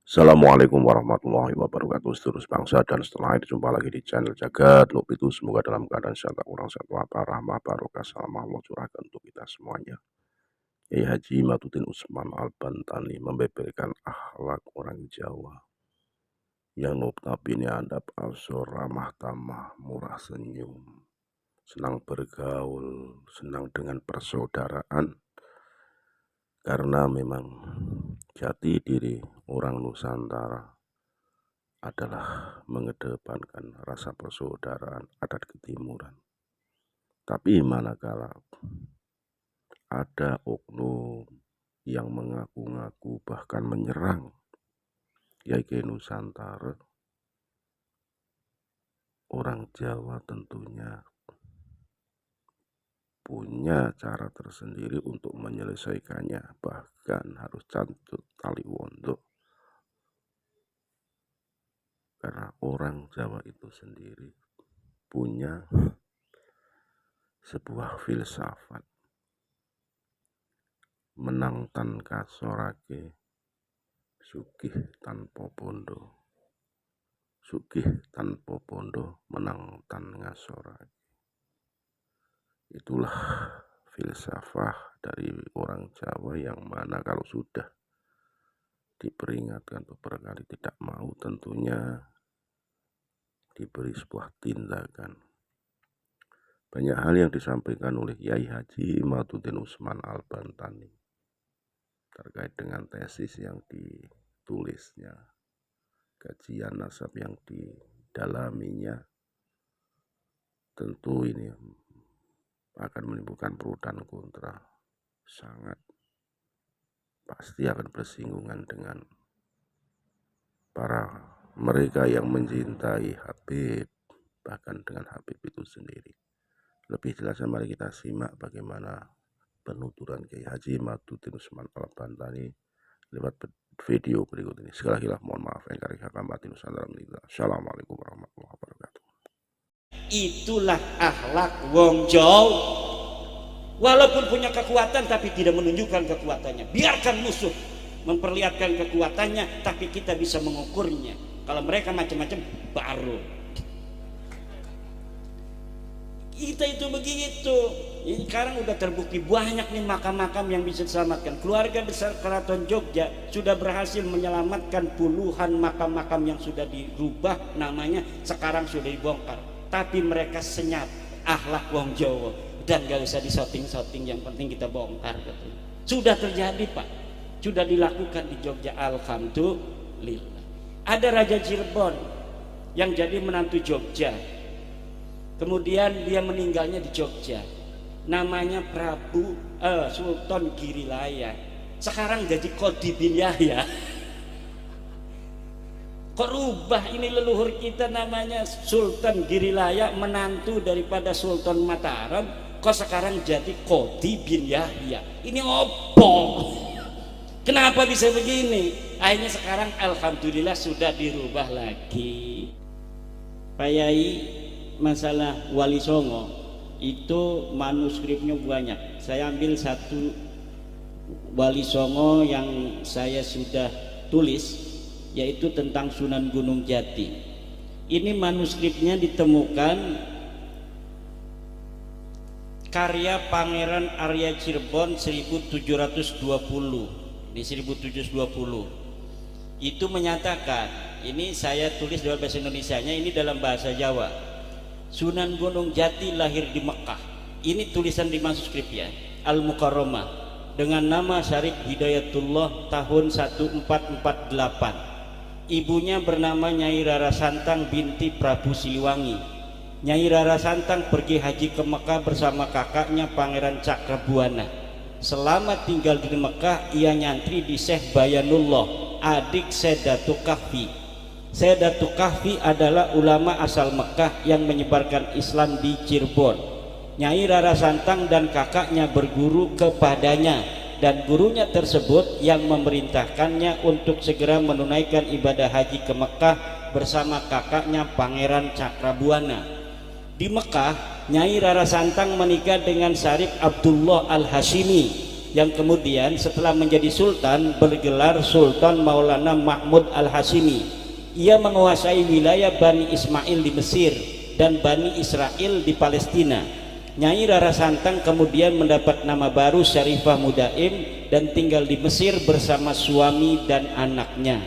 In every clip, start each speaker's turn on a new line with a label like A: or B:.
A: Assalamualaikum warahmatullahi wabarakatuh. Seterus bangsa dan setelah itu jumpa lagi di channel Jagat Noob itu. Semoga dalam keadaan sehat tak kurang satu apa rahmah barokah salam Allah curahkan untuk kita semuanya. Kiai Haji Matuddin Usman Al-Bantani membeberkan akhlak orang Jawa yang notabene adab asor ramah tamah murah senyum, senang bergaul, senang dengan persaudaraan, karena memang jati diri orang Nusantara adalah mengedepankan rasa persaudaraan adat ketimuran. Tapi manakala ada oknum yang mengaku-ngaku bahkan menyerang Kiai Nusantara, orang Jawa tentunya punya cara tersendiri untuk menyelesaikannya, bahkan harus cantut tali wondo. Karena orang Jawa itu sendiri punya sebuah filsafat, menang tan kasorake, sugih tanpa bondo, sugih tanpa bondo, menang tan ngasorake. Itulah filsafat dari orang Jawa yang mana kalau sudah diperingatkan beberapa kali tidak mau, tentunya diberi sebuah tindakan. Banyak hal yang disampaikan oleh Kiai Haji Matuddin Usman Al-Bantani terkait dengan tesis yang ditulisnya, kajian nasab yang didalaminya. Tentu ini akan menimbulkan pro dan kontra, sangat pasti akan bersinggungan dengan para mereka yang mencintai Habib, bahkan dengan Habib itu sendiri. Lebih jelasnya mari kita simak bagaimana penuturan Kiai Haji Matuddin Usman Al-Bantani lewat video berikut ini. Sekali lagi mohon maaf yang kari hakam batin Nusantara. Assalamualaikum warahmatullahi wabarakatuh.
B: Itulah akhlak wong Jawa. Walaupun punya kekuatan tapi tidak menunjukkan kekuatannya. Biarkan musuh memperlihatkan kekuatannya, tapi kita bisa mengukurnya. Kalau mereka macam-macam baru kita itu begitu. Ini sekarang udah terbukti banyak nih makam-makam yang bisa diselamatkan. Keluarga besar Keraton Jogja sudah berhasil menyelamatkan puluhan makam-makam yang sudah dirubah namanya, sekarang sudah dibongkar. Tapi mereka senyap akhlak wong Jawa dan gak usah disoting-soting, yang penting kita bongkar katanya. Sudah terjadi Pak, sudah dilakukan di Jogja, alhamdulillah. Ada Raja Cirebon yang jadi menantu Jogja, kemudian dia meninggalnya di Jogja, namanya Prabu Sultan Girilaya, sekarang jadi Qodi bin Yahya. Kok rubah ini leluhur kita namanya Sultan Girilaya, menantu daripada Sultan Mataram, kok sekarang jadi Qodi bin Yahya. Ini opo? Kenapa bisa begini? Akhirnya sekarang alhamdulillah sudah dirubah lagi. Pak Yai, masalah Wali Songo itu manuskripnya banyak. Saya ambil satu Wali Songo yang saya sudah tulis, yaitu tentang Sunan Gunung Jati. Ini manuskripnya ditemukan karya Pangeran Arya Cirebon 1720. Di 1720 itu menyatakan, ini saya tulis dalam bahasa Indonesianya, ini dalam bahasa Jawa. Sunan Gunung Jati lahir di Mekah. Ini tulisan di manuskrip ya, Al-Mukarramah, dengan nama Syarif Hidayatullah tahun 1448. Ibunya bernama Nyai Rara Santang binti Prabu Siliwangi. Nyai Rara Santang pergi haji ke Mekah bersama kakaknya Pangeran Cakrabuana. Selama tinggal di Mekah, ia nyantri di Syekh Bayanullah, adik Sedatu Kahfi. Sedatu Kahfi adalah ulama asal Mekah yang menyebarkan Islam di Cirebon. Nyai Rara Santang dan kakaknya berguru kepadanya, dan gurunya tersebut yang memerintahkannya untuk segera menunaikan ibadah haji ke Mekah bersama kakaknya Pangeran Cakrabuana. Di Mekah, Nyai Rara Santang menikah dengan Syarif Abdullah Al-Hashimi. yang kemudian setelah menjadi sultan bergelar Sultan Maulana Mahmud Al-Hashimi. Ia menguasai wilayah Bani Ismail di Mesir dan Bani Israel di Palestina. Nyai Rara Santang kemudian mendapat nama baru Syarifah Mudaim dan tinggal di Mesir bersama suami dan anaknya.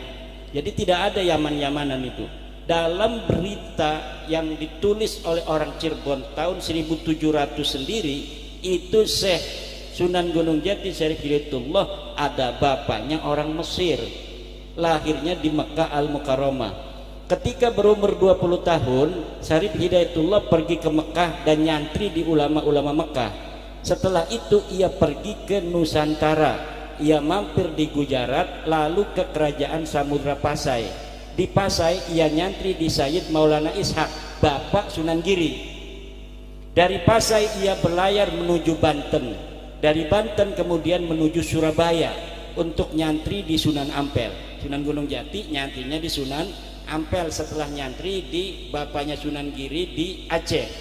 B: Jadi tidak ada Yaman-Yamanan itu. Dalam berita yang ditulis oleh orang Cirebon tahun 1700 sendiri, itu Syekh Sunan Gunung Jati Syarif Hidayatullah ada bapaknya orang Mesir, lahirnya di Mekah Al-Mukarramah. Ketika berumur 20 tahun, Syarif Hidayatullah pergi ke Mekah dan nyantri di ulama-ulama Mekah. Setelah itu ia pergi ke Nusantara. Ia mampir di Gujarat, lalu ke kerajaan Samudra Pasai. Di Pasai ia nyantri di Sayyid Maulana Ishak, bapak Sunan Giri. Dari Pasai ia berlayar menuju Banten. Dari Banten kemudian menuju Surabaya untuk nyantri di Sunan Ampel. Sunan Gunung Jati nyantrinya di Sunan Ampel setelah nyantri di bapaknya Sunan Giri di Aceh.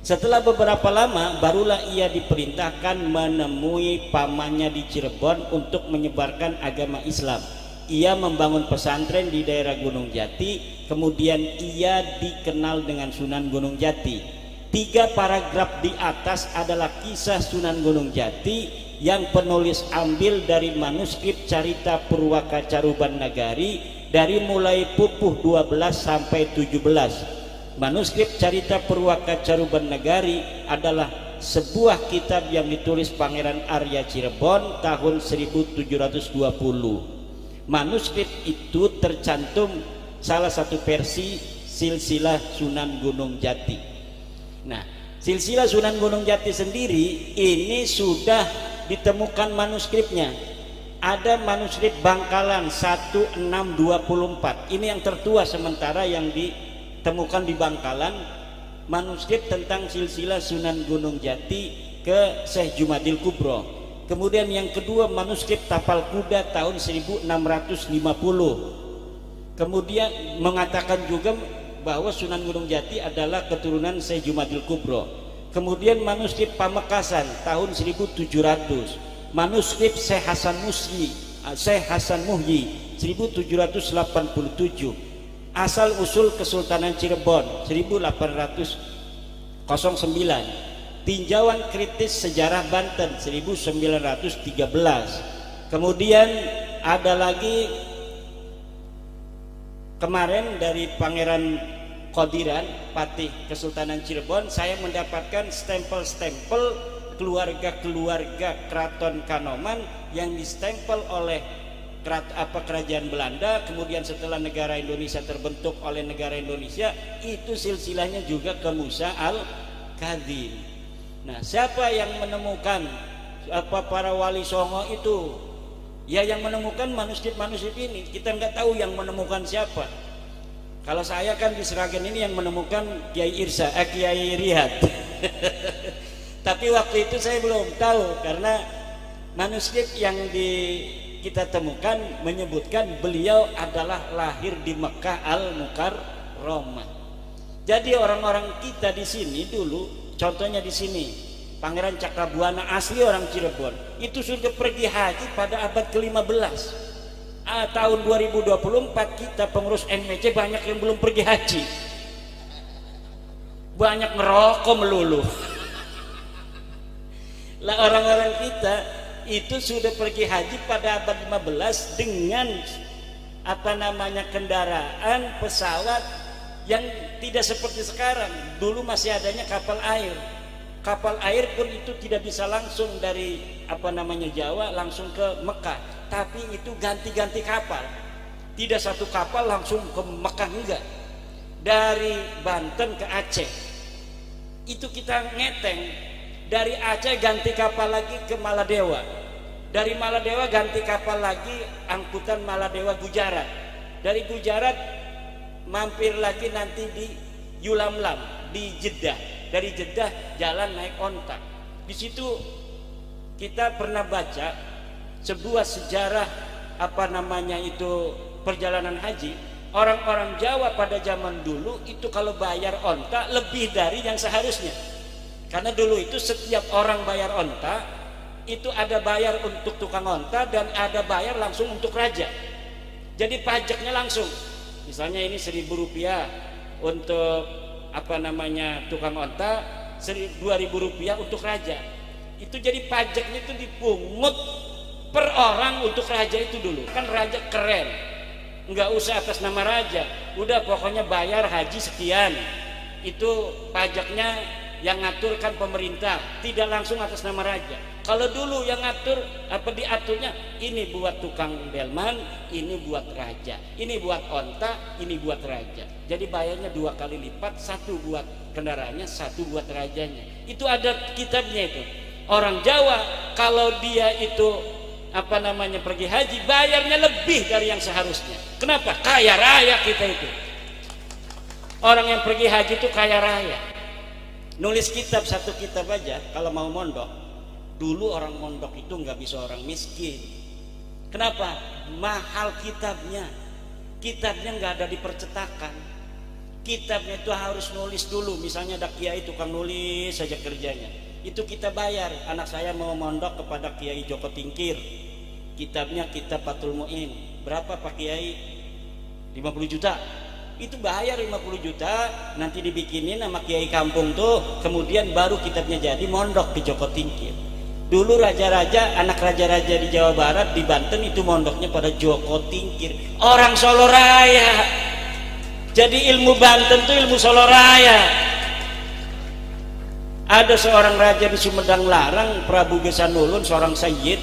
B: Setelah beberapa lama barulah ia diperintahkan menemui pamannya di Cirebon untuk menyebarkan agama Islam. Ia membangun pesantren di daerah Gunung Jati, kemudian ia dikenal dengan Sunan Gunung Jati. 3 paragraf di atas adalah kisah Sunan Gunung Jati yang penulis ambil dari manuskrip Carita Purwaka Caruban Nagari dari mulai pupuh 12 sampai 17. Manuskrip Carita Purwaka Caruban Nagari adalah sebuah kitab yang ditulis Pangeran Arya Cirebon tahun 1720. Manuskrip itu tercantum salah satu versi silsilah Sunan Gunung Jati. Nah, silsilah Sunan Gunung Jati sendiri ini sudah ditemukan manuskripnya. Ada manuskrip Bangkalan 1624. Ini yang tertua sementara yang ditemukan di Bangkalan, manuskrip tentang silsilah Sunan Gunung Jati ke Syekh Jumadil Kubro. Kemudian yang kedua manuskrip Tapal Kuda tahun 1650. Kemudian mengatakan juga bahwa Sunan Gunung Jati adalah keturunan Syekh Jumadil Kubro. Kemudian manuskrip Pamekasan tahun 1700. Manuskrip Syekh Hasan Muhyi 1787. Asal usul Kesultanan Cirebon 1809. Tinjauan kritis sejarah Banten 1913. Kemudian ada lagi kemarin dari Pangeran Qodiran Patih Kesultanan Cirebon, saya mendapatkan stempel-stempel keluarga-keluarga Keraton Kanoman yang distempel oleh kerajaan Belanda. Kemudian setelah negara Indonesia terbentuk oleh negara Indonesia, itu silsilahnya juga ke Musa Al-Kadzim. Nah, siapa yang menemukan para wali songo itu? Ya, yang menemukan manuskrip-manuskrip ini. Kita nggak tahu yang menemukan siapa. Kalau saya kan di Sragen ini yang menemukan Kiai Rihad. Tapi waktu itu saya belum tahu karena manuskrip yang kita temukan menyebutkan beliau adalah lahir di Mekah Al-Mukarramah. Jadi orang-orang kita di sini dulu, contohnya di sini, Pangeran Cakrabuana asli orang Cirebon, itu sudah pergi haji pada abad ke-15. Tahun 2024 kita pengurus NMC banyak yang belum pergi haji, banyak ngerokok melulu. Lah orang-orang kita itu sudah pergi haji pada abad 15 dengan kendaraan pesawat yang tidak seperti sekarang. Dulu masih adanya kapal air. Kapal air pun itu tidak bisa langsung dari Jawa langsung ke Mekah, tapi itu ganti-ganti kapal. Tidak satu kapal langsung ke Mekah, enggak. Dari Banten ke Aceh itu kita ngeteng, dari Aceh ganti kapal lagi ke Maladewa, dari Maladewa ganti kapal lagi angkutan Maladewa Gujarat, dari Gujarat mampir lagi nanti di Yulamlam di Jeddah, dari Jeddah jalan naik onta. Di situ kita pernah baca sebuah sejarah perjalanan haji. Orang-orang Jawa pada zaman dulu itu kalau bayar onta lebih dari yang seharusnya, karena dulu itu setiap orang bayar onta itu ada bayar untuk tukang onta dan ada bayar langsung untuk raja. Jadi pajaknya langsung. Misalnya ini Rp1.000 untuk tukang onta, Rp2.000 untuk raja. Itu jadi pajaknya itu dipungut per orang untuk raja itu dulu. Kan raja keren, nggak usah atas nama raja, udah pokoknya bayar haji sekian. Itu pajaknya yang ngatur kan pemerintah, tidak langsung atas nama raja. Kalau dulu yang ngatur diaturnya, ini buat tukang delman, ini buat raja, ini buat onta, ini buat raja. Jadi bayarnya 2 kali lipat, 1 buat kendaraannya, 1 buat rajanya. Itu ada kitabnya itu. Orang Jawa kalau dia itu pergi haji, bayarnya lebih dari yang seharusnya. Kenapa? Kaya raya kita itu. Orang yang pergi haji itu kaya raya. Nulis kitab, 1 kitab aja kalau mau mondok. Dulu orang mondok itu nggak bisa orang miskin. Kenapa? Mahal kitabnya. Kitabnya nggak ada di percetakan. Kitabnya itu harus nulis dulu. Misalnya ada kiai tukang nulis saja kerjanya, itu kita bayar. Anak saya mau mondok kepada Kiai Joko Tingkir, kitabnya kitab Fathul Mu'in. Berapa Pak Kiai? 50 juta. Itu bayar 50 juta, nanti dibikinin sama kiai kampung tuh, kemudian baru kitabnya jadi, mondok ke Joko Tingkir. Dulu raja-raja, anak raja-raja di Jawa Barat, di Banten itu mondoknya pada Joko Tingkir, orang Solo Raya. Jadi ilmu Banten tuh ilmu Solo Raya. Ada seorang raja di Sumedang Larang, Prabu Gesanulun, seorang Sayyid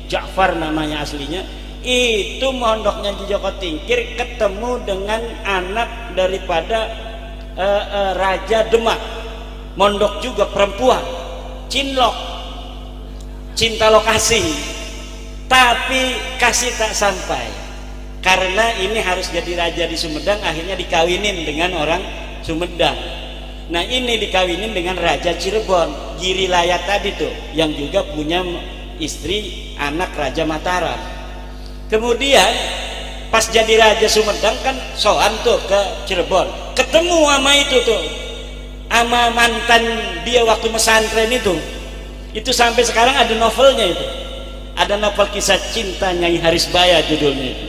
B: Ja'far namanya aslinya, itu mondoknya di Joko Tingkir, ketemu dengan anak daripada Raja Demak, mondok juga perempuan, cinlok, cinta lokasi, tapi kasih tak sampai karena ini harus jadi raja di Sumedang, akhirnya dikawinin dengan orang Sumedang. Nah ini dikawinin dengan Raja Cirebon, Giri Layat tadi tuh, yang juga punya istri anak Raja Mataram. Kemudian pas jadi Raja Sumedang kan soan tuh ke Cirebon, ketemu sama itu tuh, sama mantan dia waktu pesantren itu sampai sekarang ada novelnya itu, ada novel kisah cinta Nyai Harisbaya judulnya itu.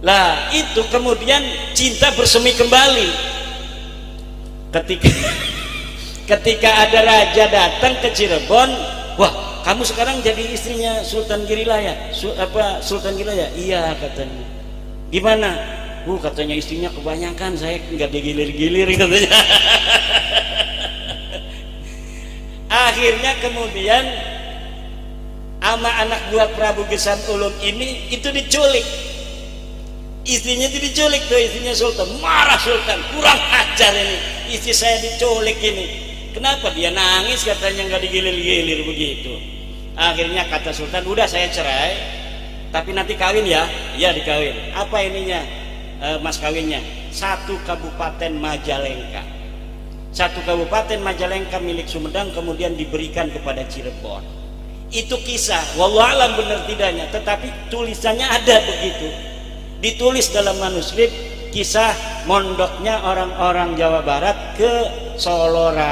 B: Lah itu kemudian cinta bersemi kembali ketika ada raja datang ke Cirebon. Wah, kamu sekarang jadi istrinya Sultan Girilaya. Sultan Girilaya? Iya katanya. Gimana? Katanya istrinya kebanyakan, saya nggak digilir-gilir katanya. Akhirnya kemudian ama anak buah Prabu Gesan Ulun ini itu diculik. Istrinya itu diculik tuh, istrinya Sultan. Marah Sultan, kurang ajar ini, istri saya diculik ini. Kenapa? Dia nangis katanya, nggak digilir-gilir begitu. Akhirnya kata Sultan, udah saya cerai, tapi nanti kawin ya. Iya dikawin. Apa ininya mas kawinnya? 1 kabupaten Majalengka. 1 kabupaten Majalengka milik Sumedang kemudian diberikan kepada Cirebon. Itu kisah, wallahualam benar tidaknya, tetapi tulisannya ada begitu. Ditulis dalam manuskrip kisah mondoknya orang-orang Jawa Barat ke Solo Raya.